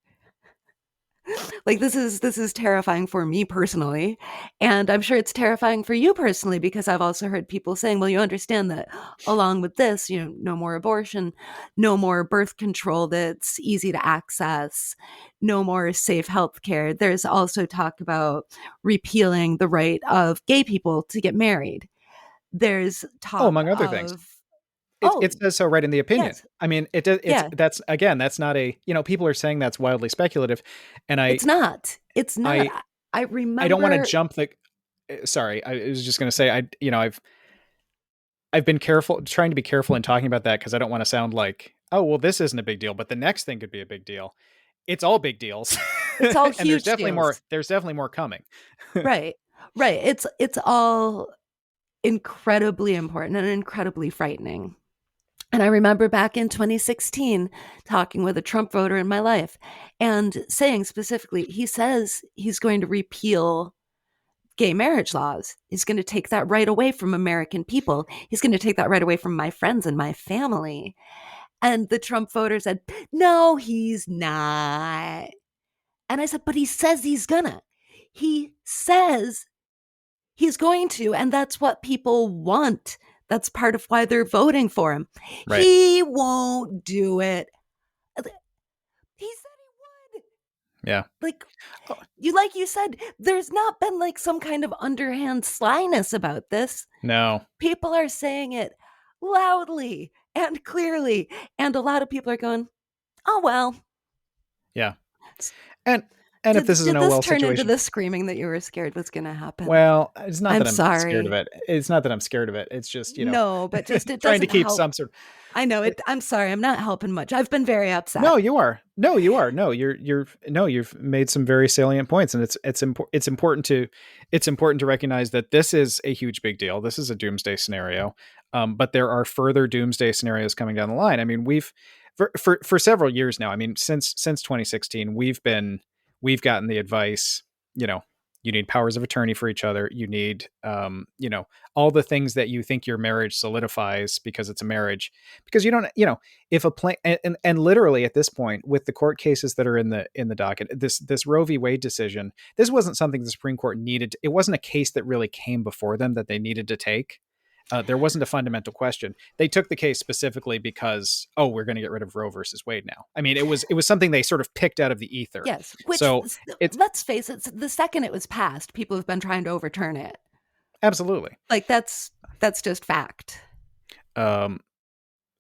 this is terrifying for me personally, and I'm sure it's terrifying for you personally because I've also heard people saying, well, you understand that along with this, no more abortion, no more birth control that's easy to access, no more safe health care. There's also talk about repealing the right of gay people to get married. There's Oh, talk among other things. of, It oh, says so right in the opinion. yes, I mean, it's yeah. that's again, that's not a, people are saying that's wildly speculative, and It's not. It's not. I I I don't want to remember. jump the sorry, I was just going to say I've been careful trying to be careful in talking about that because I don't want to sound like, oh, well, this isn't a big deal, but the next thing could be a big deal. It's all big deals. It's all And huge deals. there's definitely more coming. Right. Right. It's all incredibly important and incredibly frightening. And I remember back in 2016 talking with a Trump voter in my life and saying specifically, he says he's going to repeal gay marriage laws. He's going to take that right away from American people. He's going to take that right away from my friends and my family. And the Trump voter said, no, he's not. And I said, but he says he's gonna. He says he's going to, and that's what people want. That's part of why they're voting for him. Right. He won't do it. He said he would. Yeah. Like like you said, there's not been like some kind of underhand slyness about this. No. People are saying it loudly and clearly, and a lot of people are going, "Oh well." Yeah. And if this Did is an did oh this well turn into situation, the screaming that you were scared was going to happen? well, it's not I'm that I'm scared of sorry. it. It's not that I'm scared of it. It's just, No, but just it trying to doesn't keep help. some sort I know it. I'm sorry. I'm not helping much. I've been very upset. No, you are. No, you are. No, no, you've made some very salient points, and it's important to recognize that this is a huge big deal. This is a doomsday scenario, but there are further doomsday scenarios coming down the line. I mean, for several years now. I mean, since 2016, we've gotten the advice, you know, you need powers of attorney for each other. You need, you know, all the things that you think your marriage solidifies because it's a marriage. Because you don't, you know, if a plan and literally at this point with the court cases that are in the docket, this Roe v. Wade decision, this wasn't something the Supreme Court needed. It wasn't a case that really came before them that they needed to take. There wasn't a fundamental question. They took the case specifically because, oh, we're going to get rid of Roe versus Wade now. I mean, it was something they sort of picked out of the ether. Yes, which, So it's let's face it, the second it was passed, people have been trying to overturn it. absolutely. Like that's just fact. Um,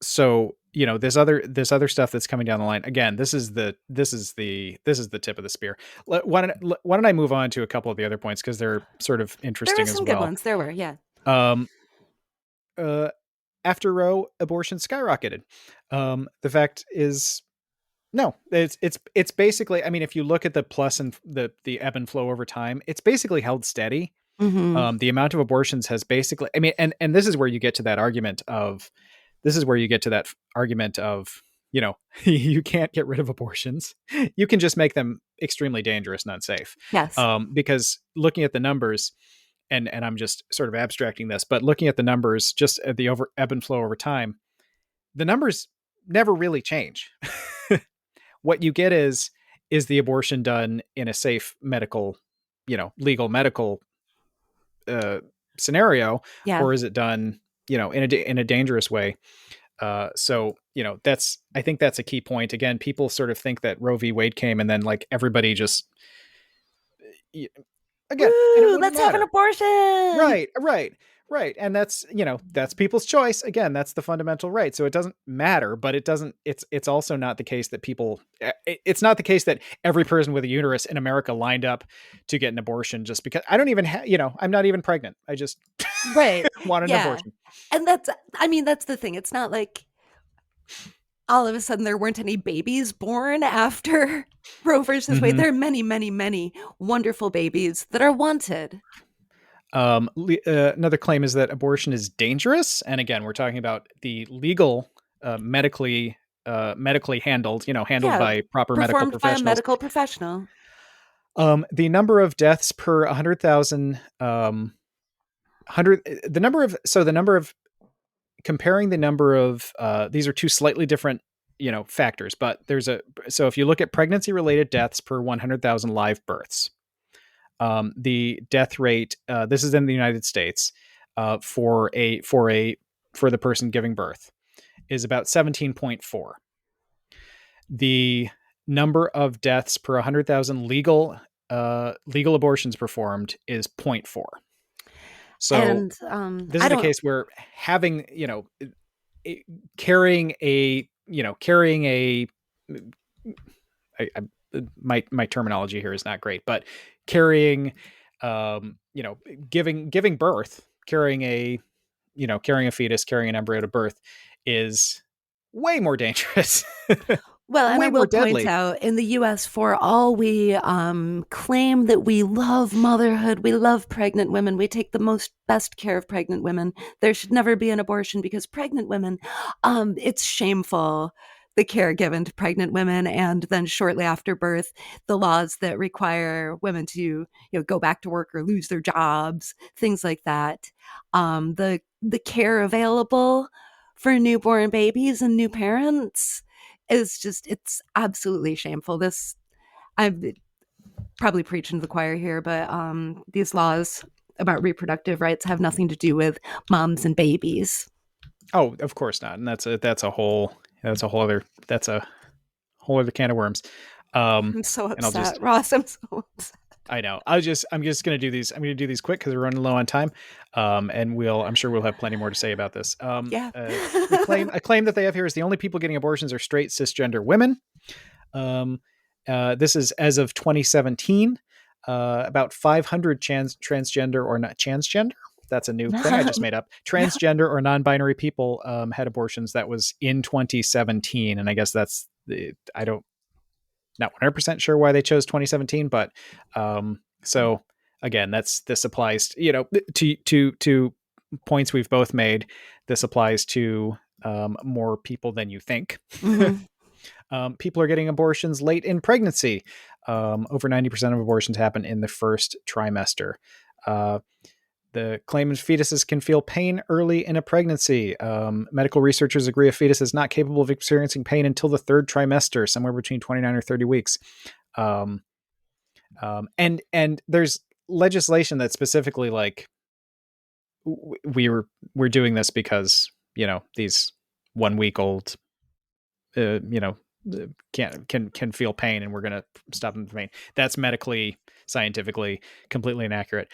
so you know this other stuff that's coming down the line. Again, this is the tip of the spear. Why don't I move on to a couple of the other points because they're sort of There were interesting as some good well. ones. There were, yeah. Um, uh, After Roe, abortion skyrocketed. The fact is, no, it's basically. I mean, if you look at the plus and the ebb and flow over time, it's basically held steady. Mm-hmm. The amount of abortions has basically. I mean, and this is where you get to that argument of. This is where you get to that argument of, you know, you can't get rid of abortions. You can just make them extremely dangerous and unsafe. Yes. Because looking at the numbers, and I'm just sort of abstracting this, but looking at the numbers, just at the ebb and flow over time, the numbers never really change. What you get is the abortion done in a safe medical, you know, legal medical uh, scenario, Yeah. or is it done, you know, in a dangerous way? So you know, I think that's a key point. Again, people sort of think that Roe v. Wade came and then like everybody just again, and it Woo! wouldn't Let's have an matter. abortion. Right. And that's, you know, that's people's choice. Again, that's the fundamental right. So it doesn't matter, but it's also not the case that it's not the case that every person with a uterus in America lined up to get an abortion just because I don't even you know, I'm not even pregnant. I just Right. want an Yeah. abortion. And I mean, that's the thing. It's not like all of a sudden there weren't any babies born after Roe versus Wade. Mm-hmm. There are many, many, many wonderful babies that are wanted. Another claim is that abortion is dangerous, and again, we're talking about the legal, medically handled, you know, handled Yeah. by proper medical Performed by a professionals. medical professional. The number of deaths per 100,000, the number of comparing the number of these are two slightly different, you know, factors, but so if you look at pregnancy related deaths per 100,000 live births, the death rate, this is in the United States, for the person giving birth is about 17.4. The number of deaths per 100,000 legal abortions performed is 0.4. So And this I is a don't case where having, you know, carrying a, you know, carrying a, my terminology here is not great, but carrying, you know, giving birth, carrying a, you know, carrying a fetus, carrying an embryo to birth is way more dangerous, Well, and I way more will point deadly. out in the US, for all we claim that we love motherhood, we love pregnant women, we take the most best care of pregnant women, there should never be an abortion because pregnant women, it's shameful the care given to pregnant women. And then shortly after birth, the laws that require women to, go back to work or lose their jobs, things like that. The care available for newborn babies and new parents is just, it's absolutely shameful. I'm probably preaching to the choir here, but these laws about reproductive rights have nothing to do with moms and babies. Oh, of course not. And that's a whole other can of worms. I'm so And I'll upset, just, Ross. I'm so upset. I know. I'm just going to do these. I'm going to do these quick because we're running low on time. And I'm sure we'll have plenty more to say about this. Yeah. A claim that they have here is the only people getting abortions are straight cisgender women. This is as of 2017. About 500 transgender or not transgender. That's a new thing I just made up. Transgender or non-binary people had abortions. That was in 2017, and I guess I don't not 100% sure why they chose 2017, but so again, this applies, you know, to points we've both made. This applies to more people than you think. Mm-hmm. People are getting abortions late in pregnancy. Over 90% of abortions happen in the first trimester. Uh, the claimant fetuses can feel pain early in a pregnancy. Medical researchers agree a fetus is not capable of experiencing pain until the third trimester, somewhere between 29 or 30 weeks. Um, and there's legislation that specifically like we're doing this because these 1 week old you know can feel pain, and we're going to stop them from pain. That's medically, scientifically completely inaccurate.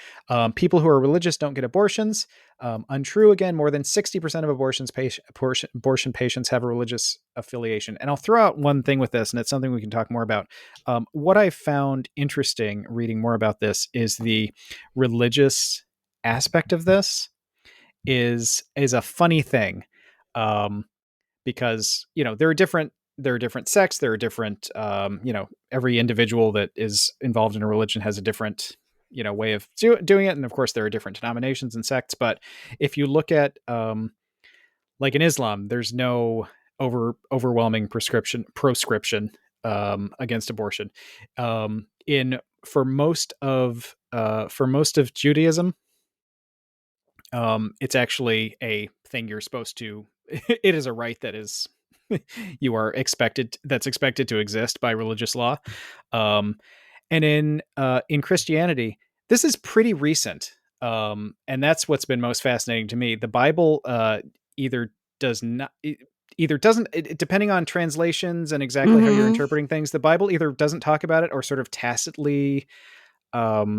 People who are religious don't get abortions. Untrue again. More than 60% of abortion patients have a religious affiliation. And I'll throw out one thing with this, and it's something we can talk more about. What I found interesting reading more about this is the religious aspect of this is a funny thing. Because there are different sects, there are different every individual that is involved in a religion has a different way of doing it, and of course there are different denominations and sects. But if you look at like in Islam, there's no overwhelming proscription against abortion. In for most of Judaism, it's actually a thing you're supposed to. It is a right that is that's expected to exist by religious law. And in Christianity, this is pretty recent. And that's what's been most fascinating to me. The Bible either does not either doesn't depending on translations and exactly how you're Mm-hmm. interpreting things, the Bible either doesn't talk about it or sort of tacitly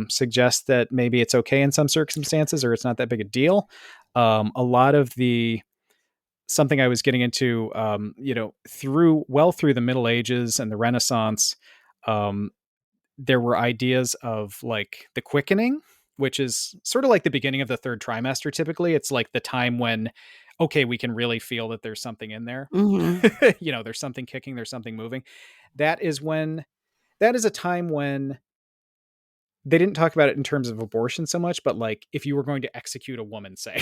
suggests that maybe it's okay in some circumstances or it's not that big a deal. A lot of the something I was getting into, through the Middle Ages and the Renaissance, there were ideas of like the quickening, which is sort of like the beginning of the third trimester. Typically, it's like the time when, okay, we can really feel that there's something in there. Mm-hmm. There's something kicking, there's something moving. That is a time when they didn't talk about it in terms of abortion so much, but like if you were going to execute a woman, say,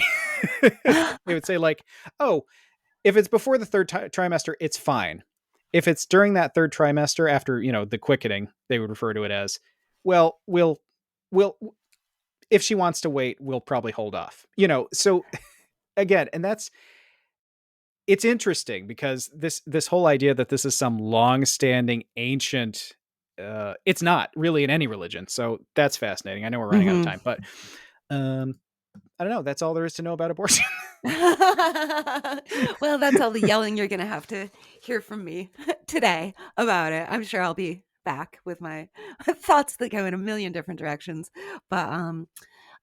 they would say like, oh, if it's before the third trimester, it's fine. If it's during that third trimester after, the quickening, they would refer to it as, well, we'll, if she wants to wait, we'll probably hold off, so again, and it's interesting because this whole idea that this is some long-standing ancient it's not really in any religion. So that's fascinating. I know we're running out of Mm-hmm. time, but I don't know. That's all there is to know about abortion. Well, that's all the yelling you're going to have to hear from me today about it. I'm sure I'll be back with my thoughts that go in a million different directions. But until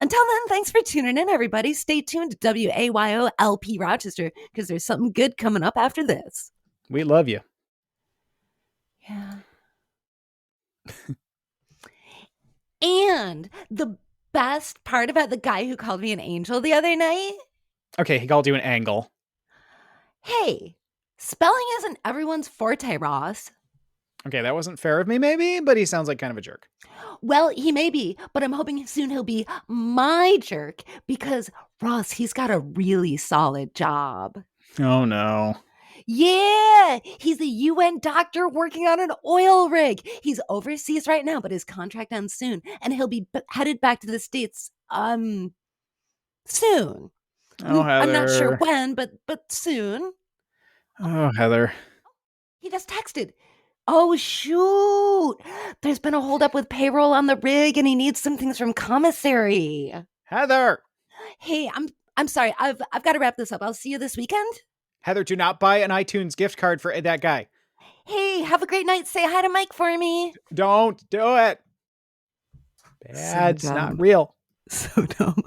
then, thanks for tuning in, everybody. Stay tuned to WAYO-LP Rochester because there's something good coming up after this. We love you. Yeah. And the best part about the guy who called me an angel the other night, Okay, he called you an angle. hey, spelling isn't everyone's forte, Ross. Okay, that wasn't fair of me, maybe, but he sounds like kind of a jerk. Well, he may be, but I'm hoping soon he'll be my jerk because Ross, he's got a really solid job. Oh no. Yeah, he's a UN doctor working on an oil rig. He's overseas right now, but his contract ends soon, and he'll be headed back to the States soon. Oh, I'm not sure Heather. when, but soon. Oh, Heather. He just texted. Oh shoot! There's been a holdup with payroll on the rig, and he needs some things from commissary. Heather. Hey, I'm sorry. I've got to wrap this up. I'll see you this weekend. Heather, do not buy an iTunes gift card for that guy. Hey, have a great night. Say hi to Mike for me. Don't do it. Bad's not real. So dumb.